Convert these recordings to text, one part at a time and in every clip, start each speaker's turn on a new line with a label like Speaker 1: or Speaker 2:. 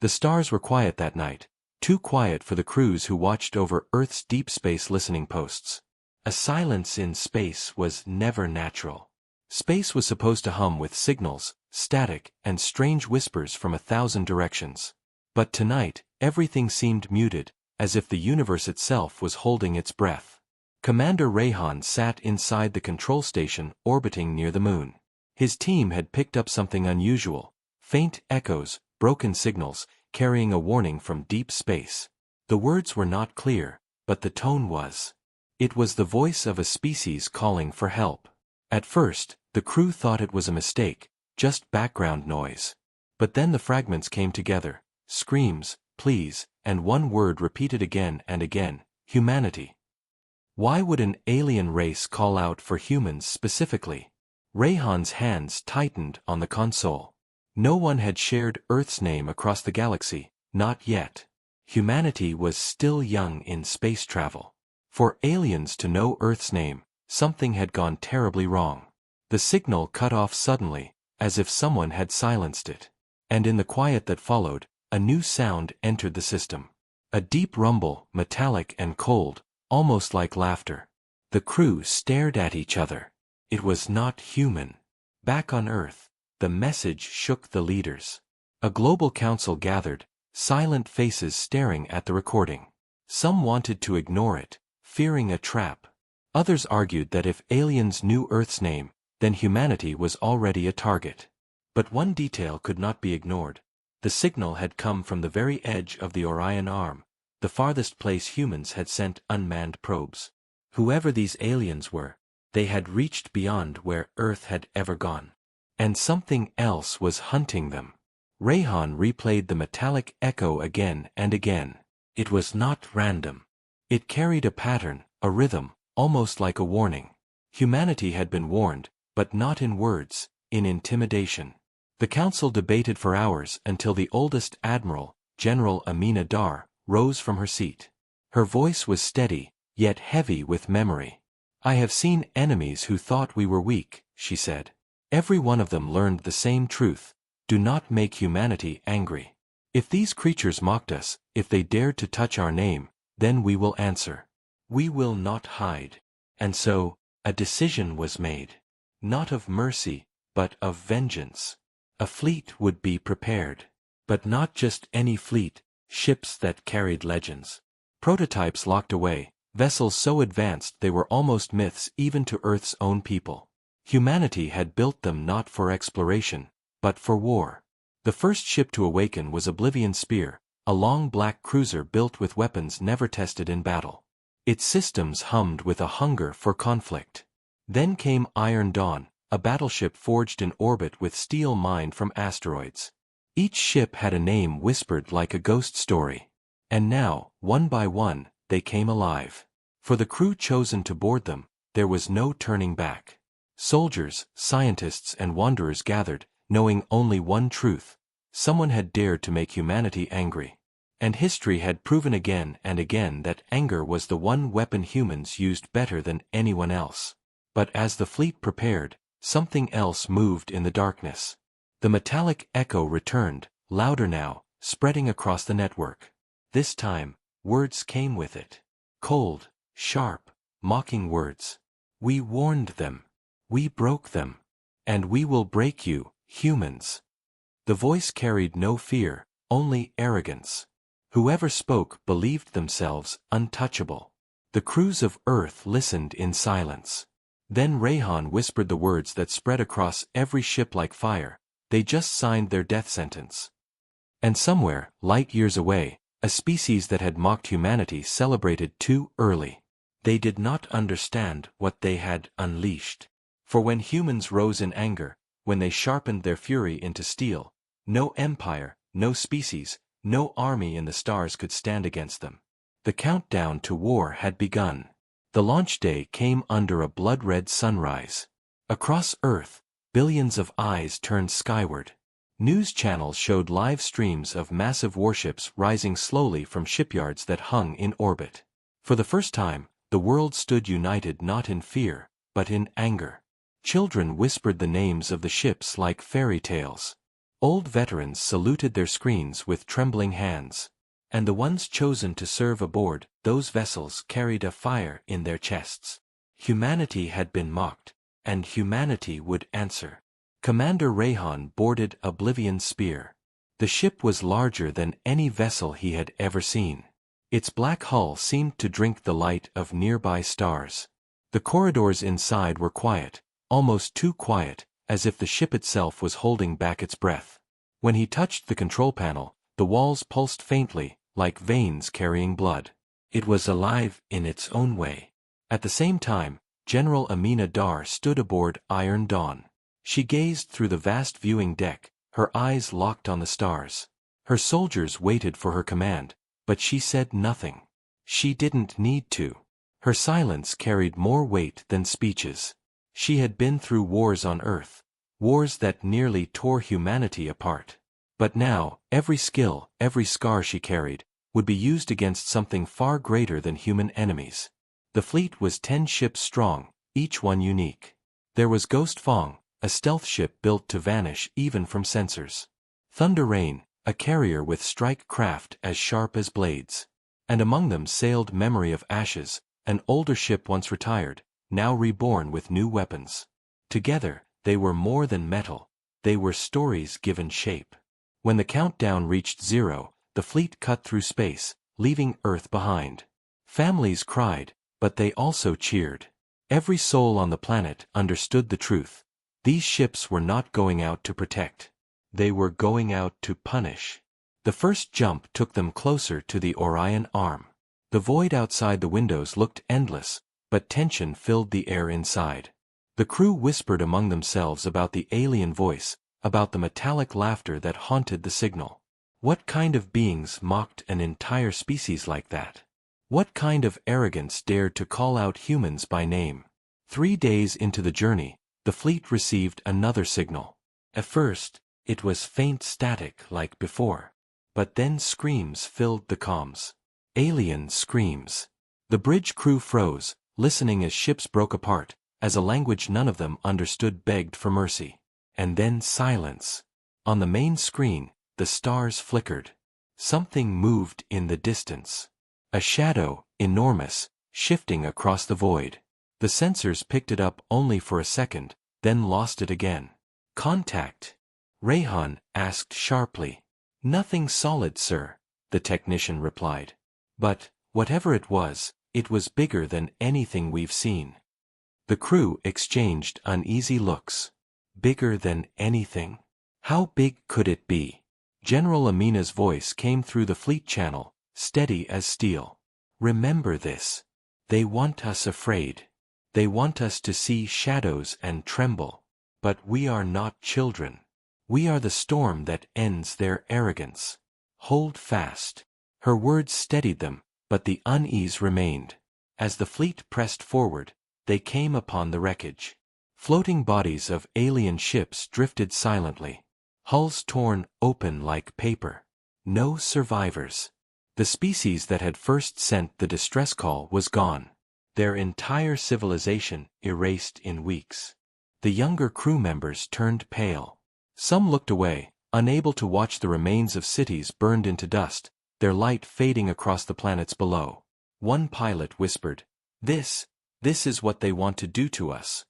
Speaker 1: The stars were quiet that night, too quiet for the crews who watched over Earth's deep space listening posts. A silence in space was never natural. Space was supposed to hum with signals, static, and strange whispers from 1,000 directions. But tonight, everything seemed muted, as if the universe itself was holding its breath. Commander Rayhan sat inside the control station orbiting near the moon. His team had picked up something unusual: faint echoes, broken signals, carrying a warning from deep space. The words were not clear, but the tone was. It was the voice of a species calling for help. At first, the crew thought it was a mistake, just background noise. But then the fragments came together: screams, pleas, and one word repeated again and again: humanity. Why would an alien race call out for humans specifically? Rayhan's hands tightened on the console. No one had shared Earth's name across the galaxy, not yet. Humanity was still young in space travel. For aliens to know Earth's name, something had gone terribly wrong. The signal cut off suddenly, as if someone had silenced it. And in the quiet that followed, a new sound entered the system. A deep rumble, metallic and cold, almost like laughter. The crew stared at each other. It was not human. Back on Earth, the message shook the leaders. A global council gathered, silent faces staring at the recording. Some wanted to ignore it, fearing a trap. Others argued that if aliens knew Earth's name, then humanity was already a target. But one detail could not be ignored. The signal had come from the very edge of the Orion Arm, the farthest place humans had sent unmanned probes. Whoever these aliens were, they had reached beyond where Earth had ever gone. And something else was hunting them. Rayhan replayed the metallic echo again and again. It was not random. It carried a pattern, a rhythm, almost like a warning. Humanity had been warned, but not in words, in intimidation. The council debated for hours until the oldest admiral, General Amina Dar, rose from her seat. Her voice was steady, yet heavy with memory. "I have seen enemies who thought we were weak," she said. "Every one of them learned the same truth: do not make humanity angry. If these creatures mocked us, if they dared to touch our name, then we will answer. We will not hide." And so, a decision was made. Not of mercy, but of vengeance. A fleet would be prepared. But not just any fleet, ships that carried legends. Prototypes locked away, vessels so advanced they were almost myths even to Earth's own people. Humanity had built them not for exploration, but for war. The first ship to awaken was Oblivion Spear, a long black cruiser built with weapons never tested in battle. Its systems hummed with a hunger for conflict. Then came Iron Dawn, a battleship forged in orbit with steel mined from asteroids. Each ship had a name whispered like a ghost story. And now, one by one, they came alive. For the crew chosen to board them, there was no turning back. Soldiers, scientists, and wanderers gathered, knowing only one truth: someone had dared to make humanity angry. And history had proven again and again that anger was the one weapon humans used better than anyone else. But as the fleet prepared, something else moved in the darkness. The metallic echo returned, louder now, spreading across the network. This time, words came with it. Cold, sharp, mocking words. "We warned them. We broke them. And we will break you, humans." The voice carried no fear, only arrogance. Whoever spoke believed themselves untouchable. The crews of Earth listened in silence. Then Rayhan whispered the words that spread across every ship like fire: they just signed their death sentence. And somewhere, light years away, a species that had mocked humanity celebrated too early. They did not understand what they had unleashed. For when humans rose in anger, when they sharpened their fury into steel, no empire, no species, no army in the stars could stand against them. The countdown to war had begun. The launch day came under a blood-red sunrise. Across Earth, billions of eyes turned skyward. News channels showed live streams of massive warships rising slowly from shipyards that hung in orbit. For the first time, the world stood united not in fear, but in anger. Children whispered the names of the ships like fairy tales. Old veterans saluted their screens with trembling hands. And the ones chosen to serve aboard those vessels carried a fire in their chests. Humanity had been mocked, and humanity would answer. Commander Rayhan boarded Oblivion's spear. The ship was larger than any vessel he had ever seen. Its black hull seemed to drink the light of nearby stars. The corridors inside were quiet, almost too quiet, as if the ship itself was holding back its breath. When he touched the control panel, the walls pulsed faintly, like veins carrying blood. It was alive in its own way. At the same time, General Amina Dar stood aboard Iron Dawn. She gazed through the vast viewing deck, her eyes locked on the stars. Her soldiers waited for her command, but she said nothing. She didn't need to. Her silence carried more weight than speeches. She had been through wars on Earth, wars that nearly tore humanity apart. But now, every skill, every scar she carried, would be used against something far greater than human enemies. The fleet was 10 ships strong, each one unique. There was Ghost Fong, a stealth ship built to vanish even from sensors. Thunder Rain, a carrier with strike craft as sharp as blades. And among them sailed Memory of Ashes, an older ship once retired, now reborn with new weapons. Together, they were more than metal, they were stories given shape. When the countdown reached 0, the fleet cut through space, leaving Earth behind. Families cried, but they also cheered. Every soul on the planet understood the truth. These ships were not going out to protect. They were going out to punish. The first jump took them closer to the Orion Arm. The void outside the windows looked endless, but tension filled the air inside. The crew whispered among themselves about the alien voice, about the metallic laughter that haunted the signal. What kind of beings mocked an entire species like that? What kind of arrogance dared to call out humans by name? 3 days into the journey, the fleet received another signal. At first, it was faint static like before. But then screams filled the comms. Alien screams. The bridge crew froze, listening as ships broke apart, as a language none of them understood begged for mercy. And then silence. On the main screen, the stars flickered. Something moved in the distance. A shadow, enormous, shifting across the void. The sensors picked it up only for a second, then lost it again. Contact? Rayhan asked sharply. Nothing solid, sir, the technician replied. But, whatever it was bigger than anything we've seen. The crew exchanged uneasy looks. Bigger than anything? How big could it be? General Amina's voice came through the fleet channel, steady as steel. Remember this. They want us afraid. They want us to see shadows and tremble. But we are not children. We are the storm that ends their arrogance. Hold fast. Her words steadied them, but the unease remained. As the fleet pressed forward, they came upon the wreckage. Floating bodies of alien ships drifted silently. Hulls torn open like paper. No survivors. The species that had first sent the distress call was gone. Their entire civilization erased in weeks. The younger crew members turned pale. Some looked away, unable to watch the remains of cities burned into dust, their light fading across the planets below. One pilot whispered, This is what they want to do to us."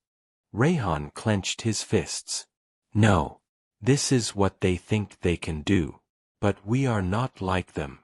Speaker 1: Rayhan clenched his fists. "No. This is what they think they can do. But we are not like them.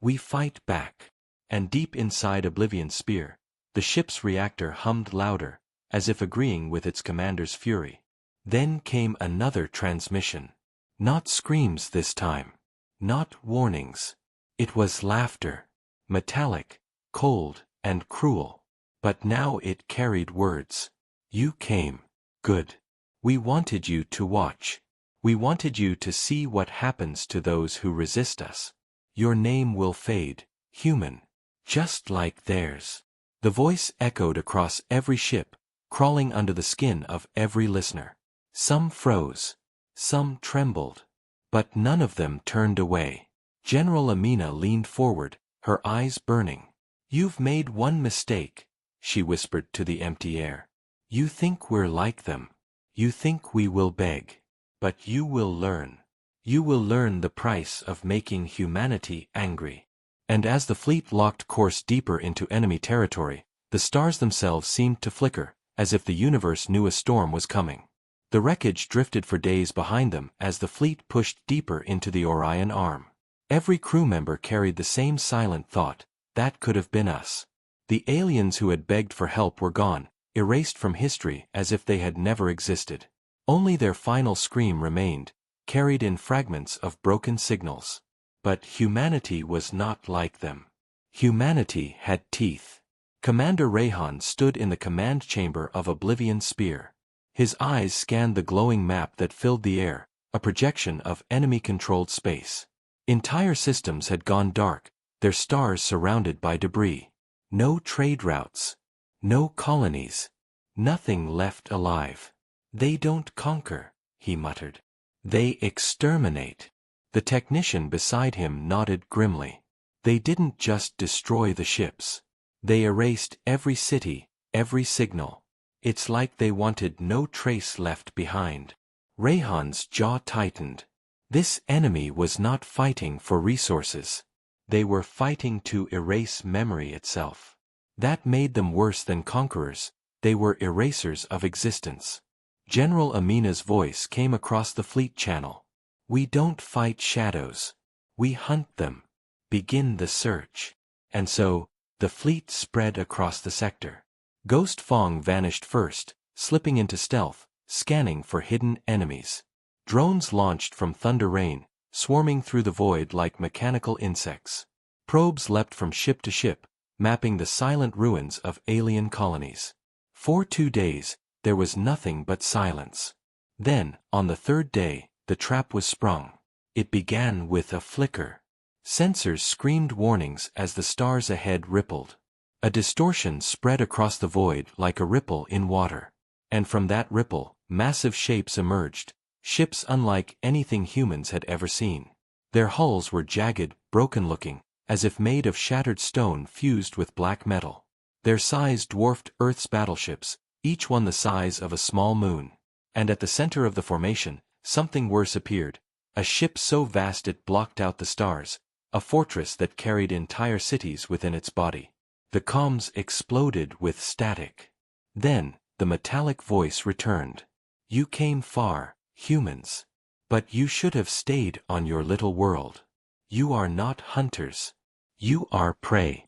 Speaker 1: We fight back." And deep inside Oblivion's spear, the ship's reactor hummed louder, as if agreeing with its commander's fury. Then came another transmission. Not screams this time. Not warnings. It was laughter. Metallic, cold, and cruel. But now it carried words. "You came. Good. We wanted you to watch. We wanted you to see what happens to those who resist us. Your name will fade, human. Just like theirs." The voice echoed across every ship, crawling under the skin of every listener. Some froze. Some trembled. But none of them turned away. General Amina leaned forward, her eyes burning. "You've made one mistake," she whispered to the empty air. "You think we're like them. You think we will beg. But you will learn. You will learn the price of making humanity angry. And as the fleet locked course deeper into enemy territory, the stars themselves seemed to flicker, as if the universe knew a storm was coming. The wreckage drifted for days behind them as the fleet pushed deeper into the Orion Arm. Every crew member carried the same silent thought: that could have been us. The aliens who had begged for help were gone, erased from history as if they had never existed. Only their final scream remained, carried in fragments of broken signals. But humanity was not like them. Humanity had teeth. Commander Rayhan stood in the command chamber of Oblivion's Spear. His eyes scanned the glowing map that filled the air, a projection of enemy-controlled space. Entire systems had gone dark, their stars surrounded by debris. No trade routes. No colonies. Nothing left alive. They don't conquer, he muttered. They exterminate. The technician beside him nodded grimly. They didn't just destroy the ships. They erased every city, every signal. It's like they wanted no trace left behind. Rayhan's jaw tightened. This enemy was not fighting for resources. They were fighting to erase memory itself. That made them worse than conquerors. They were erasers of existence. General Amina's voice came across the fleet channel. We don't fight shadows. We hunt them. Begin the search. And so, the fleet spread across the sector. Ghost Fong vanished first, slipping into stealth, scanning for hidden enemies. Drones launched from Thunder Rain, swarming through the void like mechanical insects. Probes leapt from ship to ship, mapping the silent ruins of alien colonies. For 2 days, there was nothing but silence. Then, on the 3rd day, the trap was sprung. It began with a flicker. Sensors screamed warnings as the stars ahead rippled. A distortion spread across the void like a ripple in water. And from that ripple, massive shapes emerged, ships unlike anything humans had ever seen. Their hulls were jagged, broken-looking, as if made of shattered stone fused with black metal. Their size dwarfed Earth's battleships, each one the size of a small moon. And at the center of the formation, something worse appeared, a ship so vast it blocked out the stars, a fortress that carried entire cities within its body. The comms exploded with static. Then, the metallic voice returned. You came far, humans. But you should have stayed on your little world. You are not hunters. You are prey.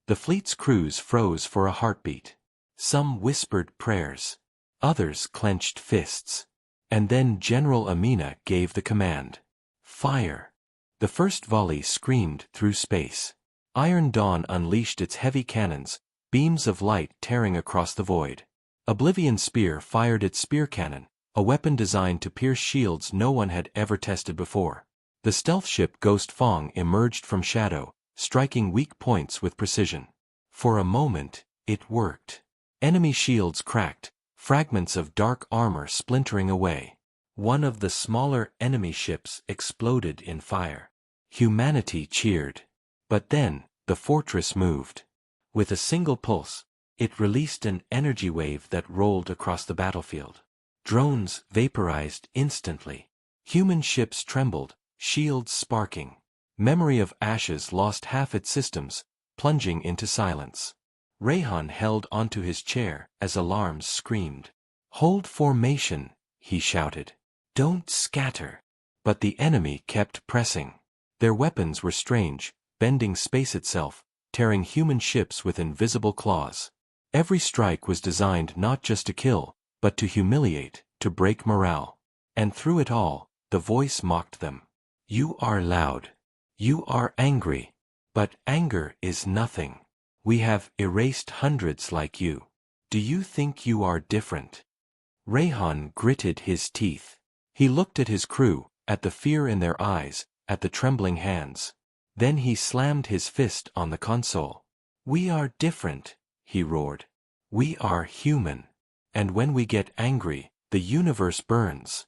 Speaker 1: The fleet's crews froze for a heartbeat. Some whispered prayers. Others clenched fists. And then General Amina gave the command. Fire. The first volley screamed through space. Iron Dawn unleashed its heavy cannons, beams of light tearing across the void. Oblivion's Spear fired its spear cannon, a weapon designed to pierce shields no one had ever tested before. The stealth ship Ghost Fong emerged from shadow, striking weak points with precision. For a moment, it worked. Enemy shields cracked, fragments of dark armor splintering away. One of the smaller enemy ships exploded in fire. Humanity cheered. But then, the fortress moved. With a single pulse, it released an energy wave that rolled across the battlefield. Drones vaporized instantly. Human ships trembled, shields sparking. Memory of Ashes lost half its systems, plunging into silence. Rayhan held onto his chair as alarms screamed. Hold formation, he shouted. Don't scatter. But the enemy kept pressing. Their weapons were strange, bending space itself, tearing human ships with invisible claws. Every strike was designed not just to kill, but to humiliate, to break morale. And through it all, the voice mocked them. You are loud. You are angry. But anger is nothing. We have erased hundreds like you. Do you think you are different? Rayhan gritted his teeth. He looked at his crew, at the fear in their eyes, at the trembling hands. Then he slammed his fist on the console. We are different, he roared. We are human. And when we get angry, the universe burns.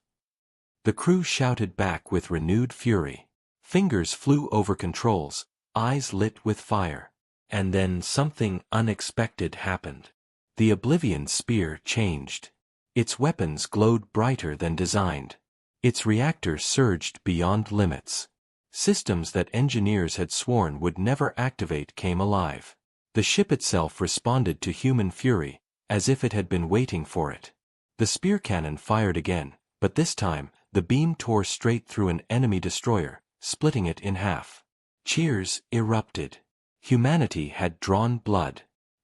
Speaker 1: The crew shouted back with renewed fury. Fingers flew over controls, eyes lit with fire. And then something unexpected happened. The Oblivion Spear changed. Its weapons glowed brighter than designed. Its reactor surged beyond limits. Systems that engineers had sworn would never activate came alive. The ship itself responded to human fury, as if it had been waiting for it. The spear cannon fired again, but this time, the beam tore straight through an enemy destroyer, splitting it in half. Cheers erupted. Humanity had drawn blood.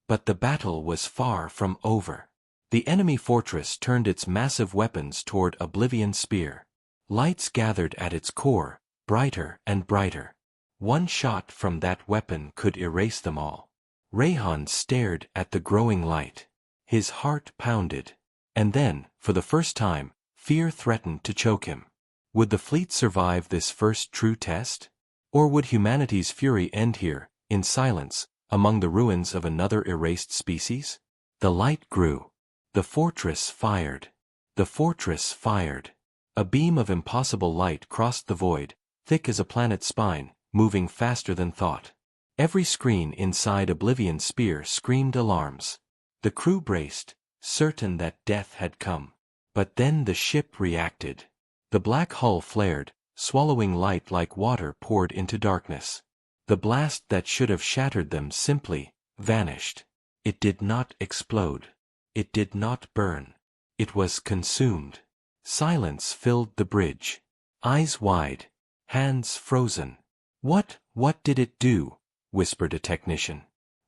Speaker 1: But the battle was far from over. The enemy fortress turned its massive weapons toward Oblivion's spear. Lights gathered at its core, brighter and brighter. One shot from that weapon could erase them all. Rayhan stared at the growing light. His heart pounded. And then, for the first time, fear threatened to choke him. Would the fleet survive this first true test? Or would humanity's fury end here, in silence, among the ruins of another erased species? The light grew. The fortress fired. The fortress fired. A beam of impossible light crossed the void, thick as a planet's spine, moving faster than thought. Every screen inside Oblivion's spear screamed alarms. The crew braced, certain that death had come. But then the ship reacted. The black hull flared, swallowing light like water poured into darkness. The blast that should have shattered them simply vanished. It did not explode. It did not burn. It was consumed. Silence filled the bridge. Eyes wide. Hands frozen. What did it do?" whispered a technician.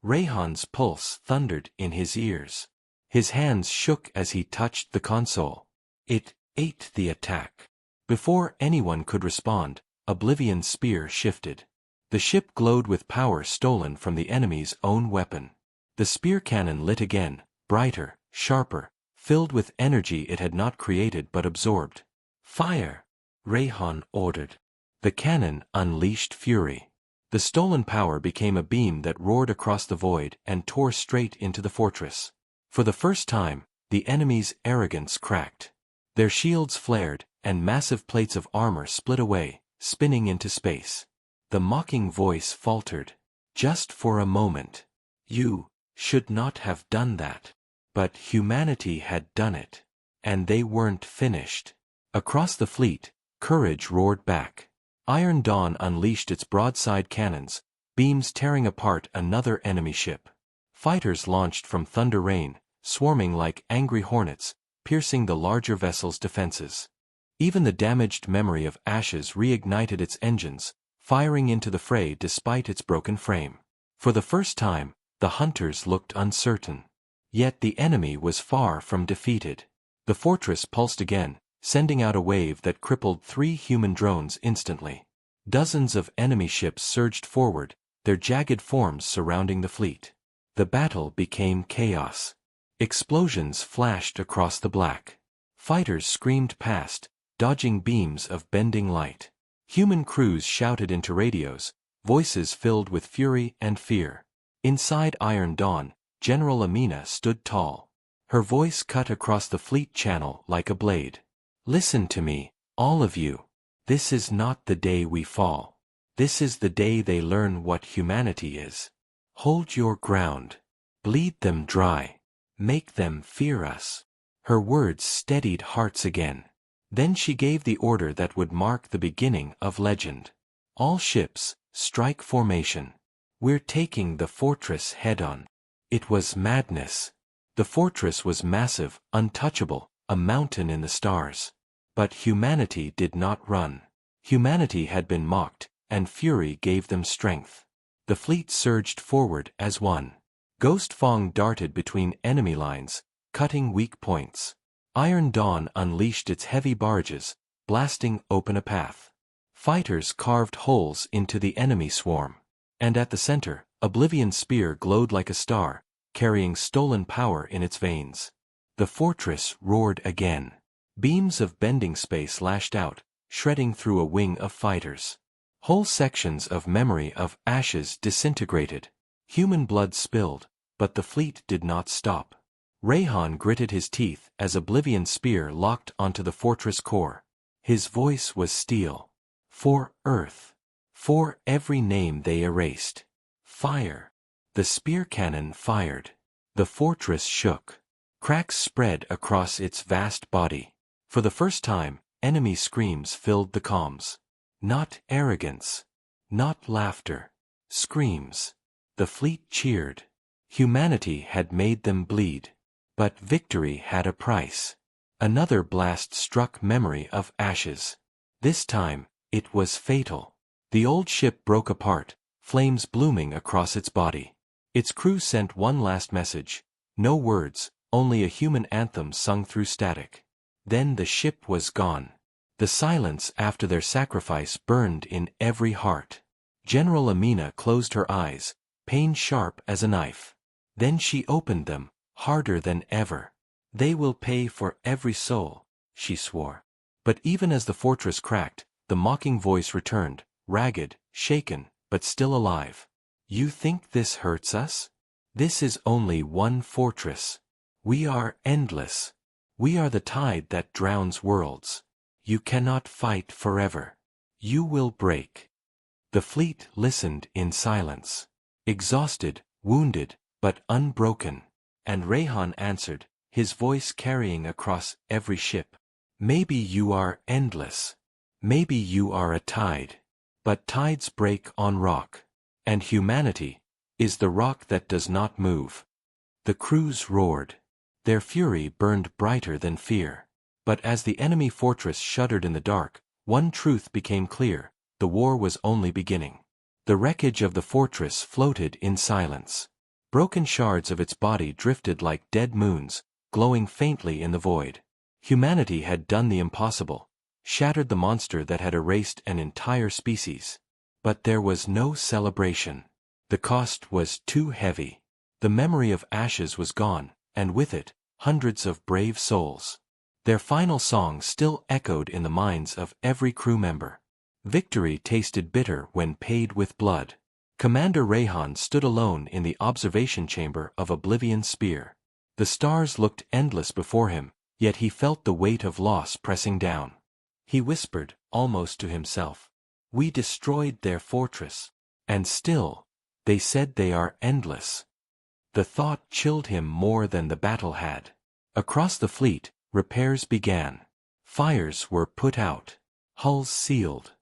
Speaker 1: Rayhan's pulse thundered in his ears. His hands shook as he touched the console. It ate the attack. Before anyone could respond, Oblivion's spear shifted. The ship glowed with power stolen from the enemy's own weapon. The spear cannon lit again, brighter, sharper, filled with energy it had not created but absorbed. "Fire!" Rayhan ordered. The cannon unleashed fury. The stolen power became a beam that roared across the void and tore straight into the fortress. For the first time, the enemy's arrogance cracked. Their shields flared, and massive plates of armor split away, spinning into space. The mocking voice faltered. "Just for a moment. You should not have done that." But humanity had done it. And they weren't finished. Across the fleet, courage roared back. Iron Dawn unleashed its broadside cannons, beams tearing apart another enemy ship. Fighters launched from Thunder Rain, swarming like angry hornets, piercing the larger vessel's defenses. Even the damaged memory of Ashes reignited its engines, firing into the fray despite its broken frame. For the first time, the hunters looked uncertain. Yet the enemy was far from defeated. The fortress pulsed again, sending out a wave that crippled 3 human drones instantly. Dozens of enemy ships surged forward, their jagged forms surrounding the fleet. The battle became chaos. Explosions flashed across the black. Fighters screamed past, dodging beams of bending light. Human crews shouted into radios, voices filled with fury and fear. Inside Iron Dawn, General Amina stood tall. Her voice cut across the fleet channel like a blade. "Listen to me, all of you. This is not the day we fall. This is the day they learn what humanity is. Hold your ground. Bleed them dry. Make them fear us." Her words steadied hearts again. Then she gave the order that would mark the beginning of legend. "All ships, strike formation. We're taking the fortress head-on." It was madness. The fortress was massive, untouchable, a mountain in the stars. But humanity did not run. Humanity had been mocked, and fury gave them strength. The fleet surged forward as one. Ghost Fong darted between enemy lines, cutting weak points. Iron Dawn unleashed its heavy barges, blasting open a path. Fighters carved holes into the enemy swarm. And at the center, Oblivion's spear glowed like a star, carrying stolen power in its veins. The fortress roared again. Beams of bending space lashed out, shredding through a wing of fighters. Whole sections of memory of Ashes disintegrated. Human blood spilled, but the fleet did not stop. Rayhan gritted his teeth as Oblivion's spear locked onto the fortress core. His voice was steel. "For Earth. For every name they erased. Fire." The spear cannon fired. The fortress shook. Cracks spread across its vast body. For the first time, enemy screams filled the comms. Not arrogance. Not laughter. Screams. The fleet cheered. Humanity had made them bleed. But victory had a price. Another blast struck memory of ashes. This time, it was fatal. The old ship broke apart, flames blooming across its body. Its crew sent one last message. No words, only a human anthem sung through static. Then the ship was gone. The silence after their sacrifice burned in every heart. General Amina closed her eyes, pain sharp as a knife. Then she opened them, harder than ever. They will pay for every soul, she swore. But even as the fortress cracked, the mocking voice returned, ragged, shaken, but still alive. You think this hurts us? This is only one fortress. We are endless. We are the tide that drowns worlds. You cannot fight forever. You will break. The fleet listened in silence. Exhausted, wounded, but unbroken. And Rayhan answered, his voice carrying across every ship. Maybe you are endless. Maybe you are a tide. But tides break on rock. And humanity is the rock that does not move. The crews roared. Their fury burned brighter than fear. But as the enemy fortress shuddered in the dark, one truth became clear: the war was only beginning. The wreckage of the fortress floated in silence. Broken shards of its body drifted like dead moons, glowing faintly in the void. Humanity had done the impossible, shattered the monster that had erased an entire species. But there was no celebration. The cost was too heavy. The memory of ashes was gone, and with it, hundreds of brave souls. Their final song still echoed in the minds of every crew member. Victory tasted bitter when paid with blood. Commander Rayhan stood alone in the observation chamber of Oblivion's spear. The stars looked endless before him, yet he felt the weight of loss pressing down. He whispered, almost to himself, "We destroyed their fortress. And still, they said they are endless." The thought chilled him more than the battle had. Across the fleet, repairs began. Fires were put out. Hulls sealed.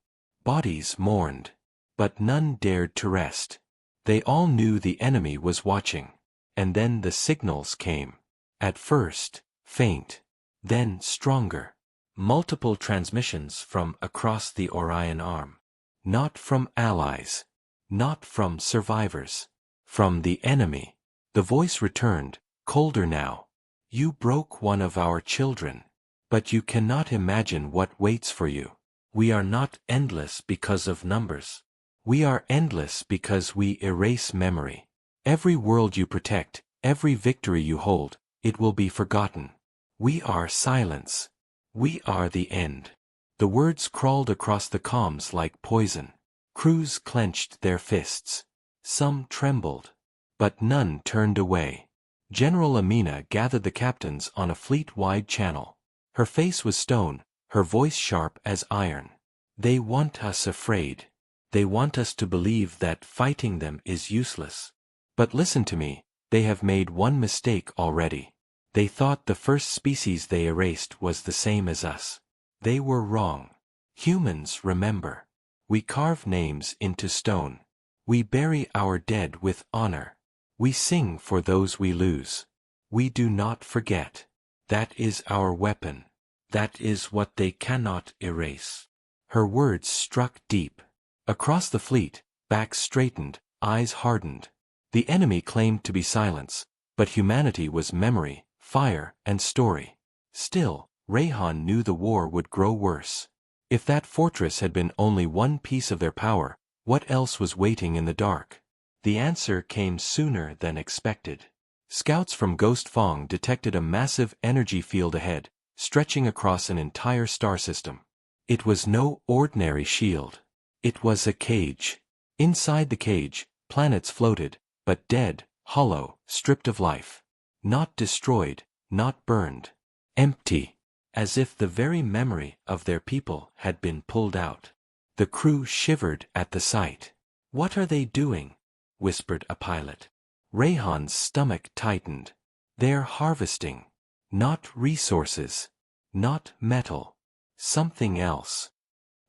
Speaker 1: Bodies mourned. But none dared to rest. They all knew the enemy was watching. And then the signals came. At first, faint. Then stronger. Multiple transmissions from across the Orion Arm. Not from allies. Not from survivors. From the enemy. The voice returned, colder now. You broke one of our children. But you cannot imagine what waits for you. We are not endless because of numbers. We are endless because we erase memory. Every world you protect, every victory you hold, it will be forgotten. We are silence. We are the end. The words crawled across the comms like poison. Crews clenched their fists. Some trembled. But none turned away. General Amina gathered the captains on a fleet-wide channel. Her face was stone, her voice sharp as iron. They want us afraid. They want us to believe that fighting them is useless. But listen to me, they have made one mistake already. They thought the first species they erased was the same as us. They were wrong. Humans remember. We carve names into stone. We bury our dead with honor. We sing for those we lose. We do not forget. That is our weapon. That is what they cannot erase. Her words struck deep. Across the fleet, backs straightened, eyes hardened. The enemy claimed to be silence, but humanity was memory, fire, and story. Still, Rayhan knew the war would grow worse. If that fortress had been only one piece of their power, what else was waiting in the dark? The answer came sooner than expected. Scouts from Ghost Fong detected a massive energy field ahead, stretching across an entire star system. It was no ordinary shield. It was a cage. Inside the cage, planets floated, but dead, hollow, stripped of life. Not destroyed, not burned. Empty. As if the very memory of their people had been pulled out. The crew shivered at the sight. "What are they doing?" whispered a pilot. Rayhan's stomach tightened. "They're harvesting. Not resources. Not metal. something else.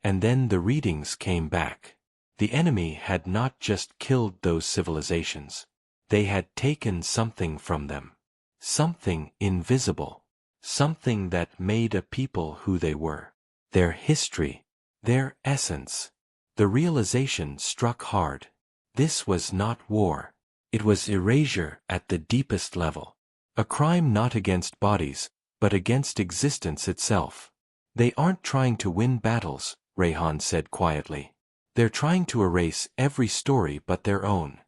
Speaker 1: And then the readings came back. The enemy had not just killed those civilizations. They had taken something from them. Something invisible. Something that made a people who they were. Their history. Their essence. The realization struck hard. This was not war. It was erasure at the deepest level. A crime not against bodies, but against existence itself. They aren't trying to win battles, Rayhan said quietly. They're trying to erase every story but their own.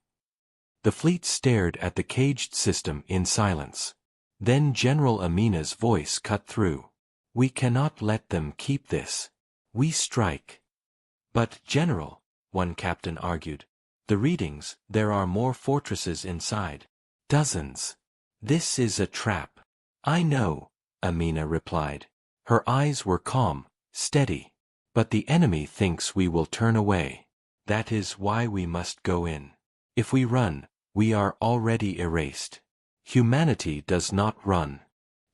Speaker 1: The fleet stared at the caged system in silence. Then General Amina's voice cut through. We cannot let them keep this. We strike. But, General, one captain argued, the readings, there are more fortresses inside. Dozens. This is a trap. I know, Amina replied. Her eyes were calm, steady. But the enemy thinks we will turn away. That is why we must go in. If we run, we are already erased. Humanity does not run.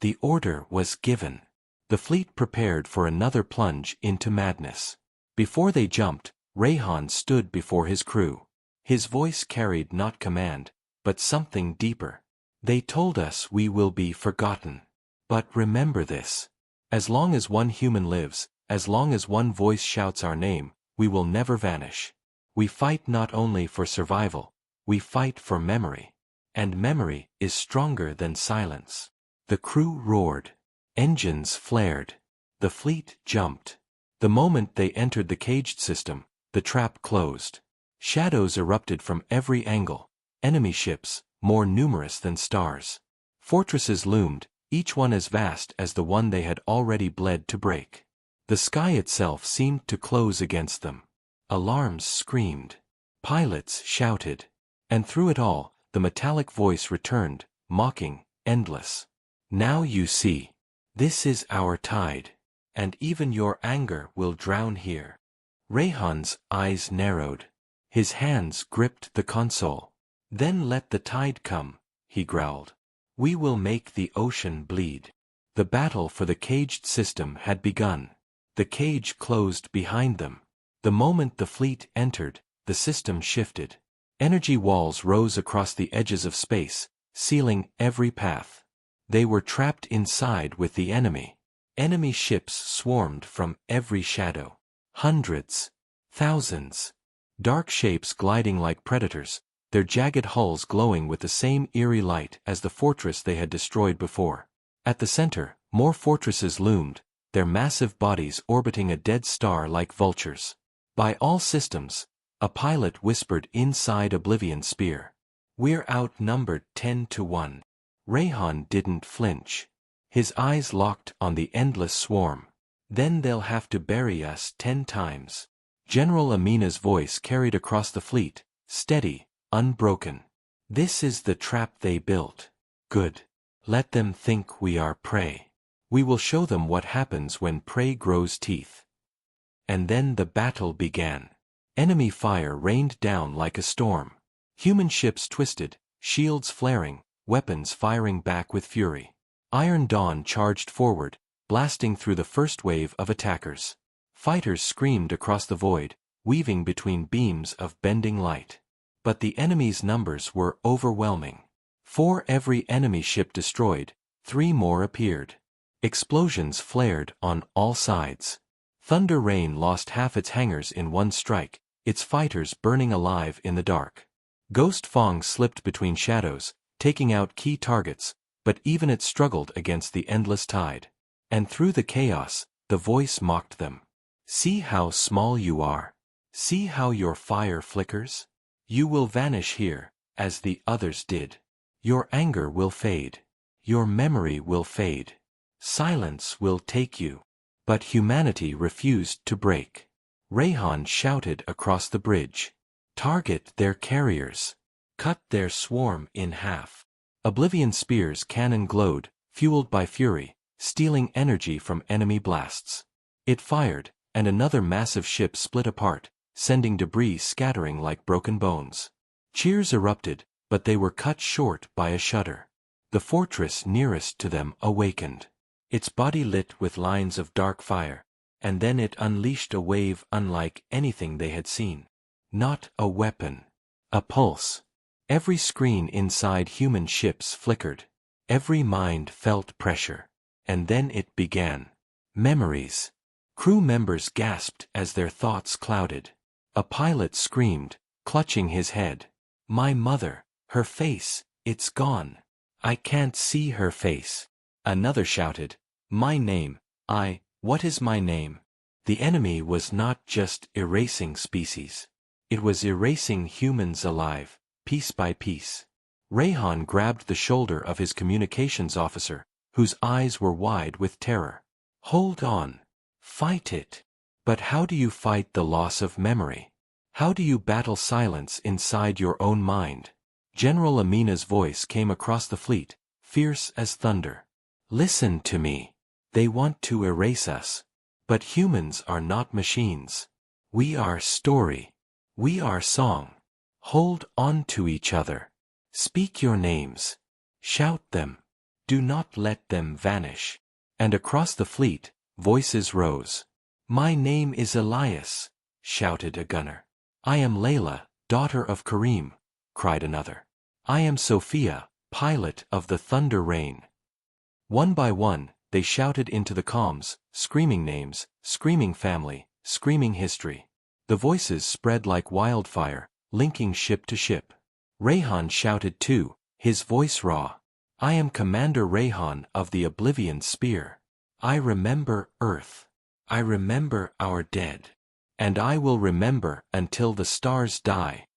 Speaker 1: The order was given. The fleet prepared for another plunge into madness. Before they jumped, Rayhan stood before his crew. His voice carried not command, but something deeper. They told us we will be forgotten. But remember this. As long as one human lives, as long as one voice shouts our name, we will never vanish. We fight not only for survival, we fight for memory. And memory is stronger than silence. The crew roared. Engines flared. The fleet jumped. The moment they entered the caged system, the trap closed. Shadows erupted from every angle. Enemy ships, more numerous than stars. Fortresses loomed, each one as vast as the one they had already bled to break. The sky itself seemed to close against them. Alarms screamed. Pilots shouted. And through it all, the metallic voice returned, mocking, endless. Now you see. This is our tide. And even your anger will drown here. Rayhan's eyes narrowed. His hands gripped the console. Then let the tide come, he growled. We will make the ocean bleed. The battle for the caged system had begun. The cage closed behind them. The moment the fleet entered, the system shifted. Energy walls rose across the edges of space, sealing every path. They were trapped inside with the enemy. Enemy ships swarmed from every shadow. Hundreds. Thousands. Dark shapes gliding like predators, their jagged hulls glowing with the same eerie light as the fortress they had destroyed before. At the center, more fortresses loomed, their massive bodies orbiting a dead star like vultures. By all systems, a pilot whispered inside Oblivion's spear. We're outnumbered 10-1. Rayhan didn't flinch. His eyes locked on the endless swarm. Then they'll have to bury us 10 times. General Amina's voice carried across the fleet, steady, unbroken. This is the trap they built. Good. Let them think we are prey. We will show them what happens when prey grows teeth. And then the battle began. Enemy fire rained down like a storm. Human ships twisted, shields flaring, weapons firing back with fury. Iron Dawn charged forward, blasting through the first wave of attackers. Fighters screamed across the void, weaving between beams of bending light. But the enemy's numbers were overwhelming. For every enemy ship destroyed, 3 more appeared. Explosions flared on all sides. Thunder Rain lost half its hangars in one strike, its fighters burning alive in the dark. Ghost Fong slipped between shadows, taking out key targets, but even it struggled against the endless tide. And through the chaos, the voice mocked them. See how small you are. See how your fire flickers? You will vanish here, as the others did. Your anger will fade. Your memory will fade. Silence will take you. But humanity refused to break. Rayhan shouted across the bridge. Target their carriers. Cut their swarm in half. Oblivion Spear's cannon glowed, fueled by fury, stealing energy from enemy blasts. It fired, and another massive ship split apart, sending debris scattering like broken bones. Cheers erupted, but they were cut short by a shudder. The fortress nearest to them awakened. Its body lit with lines of dark fire, and then it unleashed a wave unlike anything they had seen. Not a weapon. A pulse. Every screen inside human ships flickered. Every mind felt pressure. And then it began. Memories. Crew members gasped as their thoughts clouded. A pilot screamed, clutching his head. My mother, her face, it's gone. I can't see her face. Another shouted, my name, what is my name? The enemy was not just erasing species. It was erasing humans alive, piece by piece. Rayhan grabbed the shoulder of his communications officer, whose eyes were wide with terror. Hold on. Fight it. But how do you fight the loss of memory? How do you battle silence inside your own mind? General Amina's voice came across the fleet, fierce as thunder. Listen to me. They want to erase us. But humans are not machines. We are story. We are song. Hold on to each other. Speak your names. Shout them. Do not let them vanish. And across the fleet, voices rose. My name is Elias, shouted a gunner. I am Layla, daughter of Kareem, cried another. I am Sophia, pilot of the Thunder Rain. One by one, they shouted into the comms, screaming names, screaming family, screaming history. The voices spread like wildfire, linking ship to ship. Rayhan shouted too, his voice raw. I am Commander Rayhan of the Oblivion Spear. I remember Earth. I remember our dead. And I will remember until the stars die.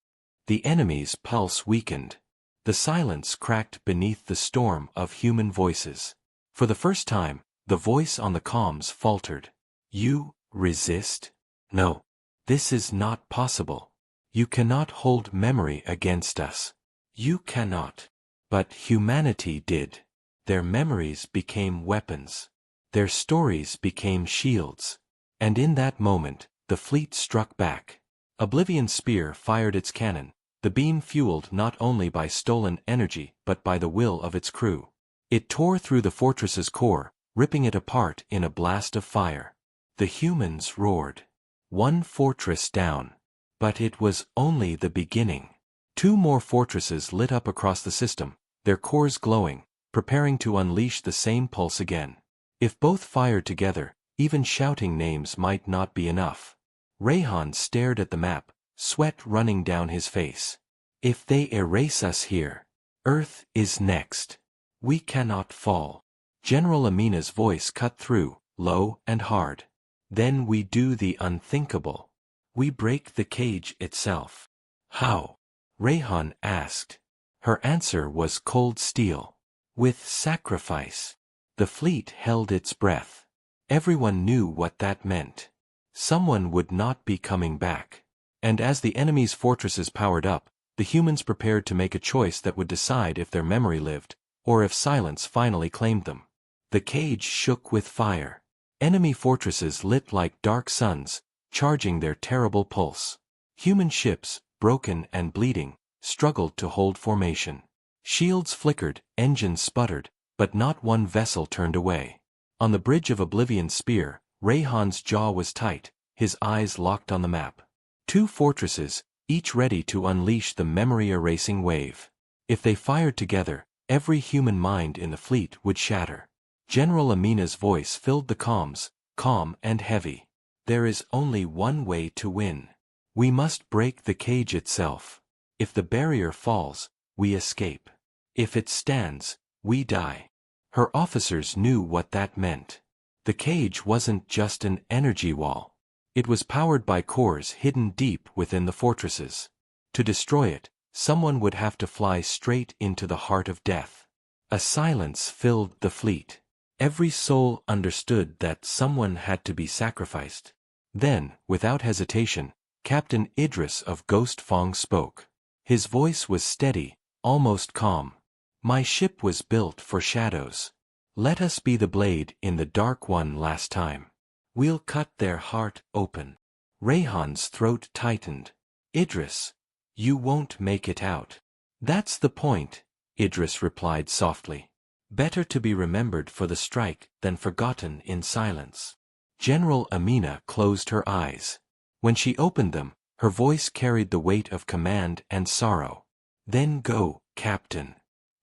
Speaker 1: The enemy's pulse weakened. The silence cracked beneath the storm of human voices. For the first time, the voice on the comms faltered. You resist? No. This is not possible. You cannot hold memory against us. You cannot. But humanity did. Their memories became weapons. Their stories became shields. And in that moment, the fleet struck back. Oblivion's spear fired its cannon, the beam fueled not only by stolen energy but by the will of its crew. It tore through the fortress's core, ripping it apart in a blast of fire. The humans roared. One fortress down. But it was only the beginning. Two more fortresses lit up across the system, their cores glowing, preparing to unleash the same pulse again. If both fired together, even shouting names might not be enough. Rayhan stared at the map, sweat running down his face. If they erase us here, Earth is next. We cannot fall. General Amina's voice cut through, low and hard. Then we do the unthinkable. We break the cage itself. How? Rayhan asked. Her answer was cold steel. With sacrifice. The fleet held its breath. Everyone knew what that meant. Someone would not be coming back. And as the enemy's fortresses powered up, the humans prepared to make a choice that would decide if their memory lived, or if silence finally claimed them. The cage shook with fire. Enemy fortresses lit like dark suns, charging their terrible pulse. Human ships, broken and bleeding, struggled to hold formation. Shields flickered, engines sputtered, but not one vessel turned away. On the bridge of Oblivion's spear, Rayhan's jaw was tight, his eyes locked on the map. Two fortresses, each ready to unleash the memory-erasing wave. If they fired together, every human mind in the fleet would shatter. General Amina's voice filled the comms, calm and heavy. There is only one way to win. We must break the cage itself. If the barrier falls, we escape. If it stands, we die. Her officers knew what that meant. The cage wasn't just an energy wall. It was powered by cores hidden deep within the fortresses. To destroy it, someone would have to fly straight into the heart of death. A silence filled the fleet. Every soul understood that someone had to be sacrificed. Then, without hesitation, Captain Idris of Ghost Fong spoke. His voice was steady, almost calm. My ship was built for shadows. Let us be the blade in the dark one last time. We'll cut their heart open. Rayhan's throat tightened. Idris, you won't make it out. That's the point, Idris replied softly. Better to be remembered for the strike than forgotten in silence. General Amina closed her eyes. When she opened them, her voice carried the weight of command and sorrow. Then go, Captain.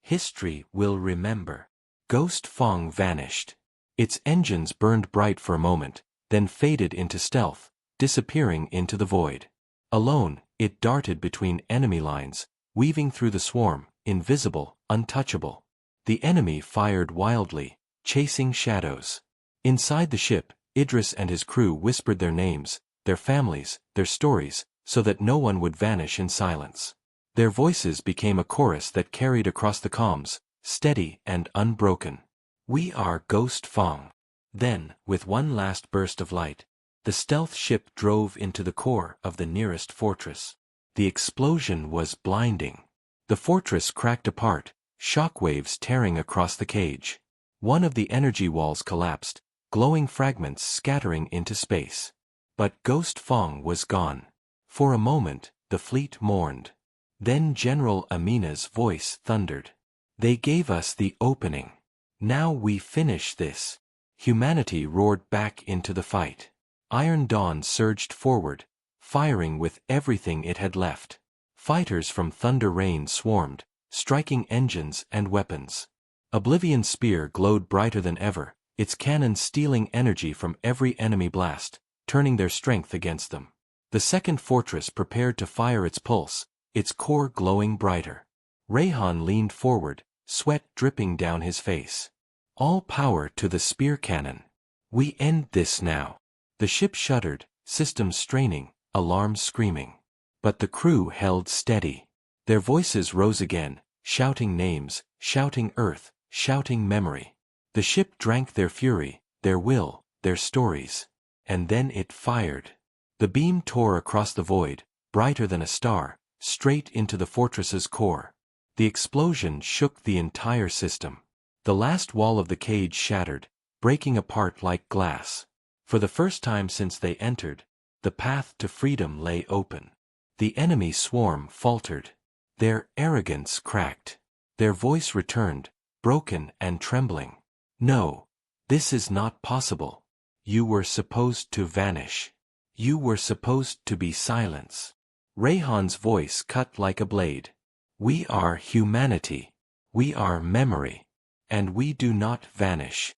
Speaker 1: History will remember. Ghost Fong vanished. Its engines burned bright for a moment, then faded into stealth, disappearing into the void. Alone, it darted between enemy lines, weaving through the swarm, invisible, untouchable. The enemy fired wildly, chasing shadows. Inside the ship, Idris and his crew whispered their names, their families, their stories, so that no one would vanish in silence. Their voices became a chorus that carried across the comms, steady and unbroken. We are Ghost Fong. Then, with one last burst of light, the stealth ship drove into the core of the nearest fortress. The explosion was blinding. The fortress cracked apart, shockwaves tearing across the cage. One of the energy walls collapsed, glowing fragments scattering into space. But Ghost Fong was gone. For a moment, the fleet mourned. Then General Amina's voice thundered. They gave us the opening. Now we finish this. Humanity roared back into the fight. Iron Dawn surged forward, firing with everything it had left. Fighters from Thunder Rain swarmed, striking engines and weapons. Oblivion's spear glowed brighter than ever, its cannons stealing energy from every enemy blast, turning their strength against them. The second fortress prepared to fire its pulse, its core glowing brighter. Rayhan leaned forward, sweat dripping down his face. All power to the spear cannon. We end this now. The ship shuddered, systems straining, alarms screaming. But the crew held steady. Their voices rose again, shouting names, shouting Earth, shouting memory. The ship drank their fury, their will, their stories. And then it fired. The beam tore across the void, brighter than a star, straight into the fortress's core. The explosion shook the entire system. The last wall of the cage shattered, breaking apart like glass. For the first time since they entered, the path to freedom lay open. The enemy swarm faltered. Their arrogance cracked. Their voice returned, broken and trembling. No, this is not possible. You were supposed to vanish. You were supposed to be silence. Rayhan's voice cut like a blade. We are humanity. We are memory. And we do not vanish.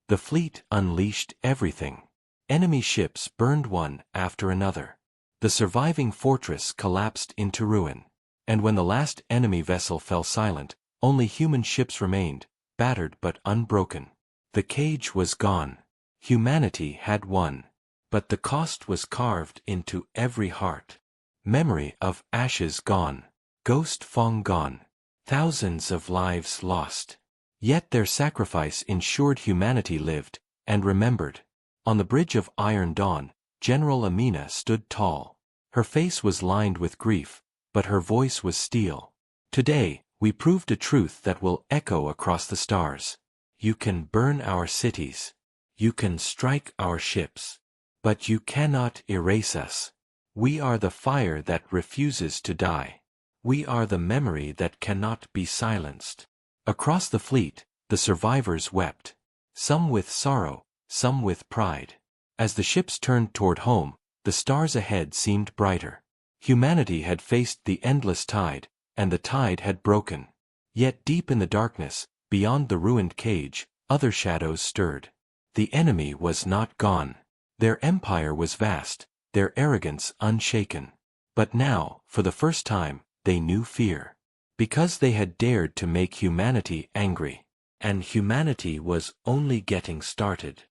Speaker 1: The fleet unleashed everything. Enemy ships burned one after another. The surviving fortress collapsed into ruin. And when the last enemy vessel fell silent, only human ships remained, battered but unbroken. The cage was gone. Humanity had won. But the cost was carved into every heart. Memory of ashes gone. Ghost Fong gone. Thousands of lives lost. Yet their sacrifice ensured humanity lived, and remembered. On the bridge of Iron Dawn, General Amina stood tall. Her face was lined with grief, but her voice was steel. Today, we proved a truth that will echo across the stars. You can burn our cities. You can strike our ships. But you cannot erase us. We are the fire that refuses to die. We are the memory that cannot be silenced. Across the fleet, the survivors wept. Some with sorrow, some with pride. As the ships turned toward home, the stars ahead seemed brighter. Humanity had faced the endless tide, and the tide had broken. Yet deep in the darkness, beyond the ruined cage, other shadows stirred. The enemy was not gone. Their empire was vast, their arrogance unshaken. But now, for the first time, they knew fear. Because they had dared to make humanity angry. And humanity was only getting started.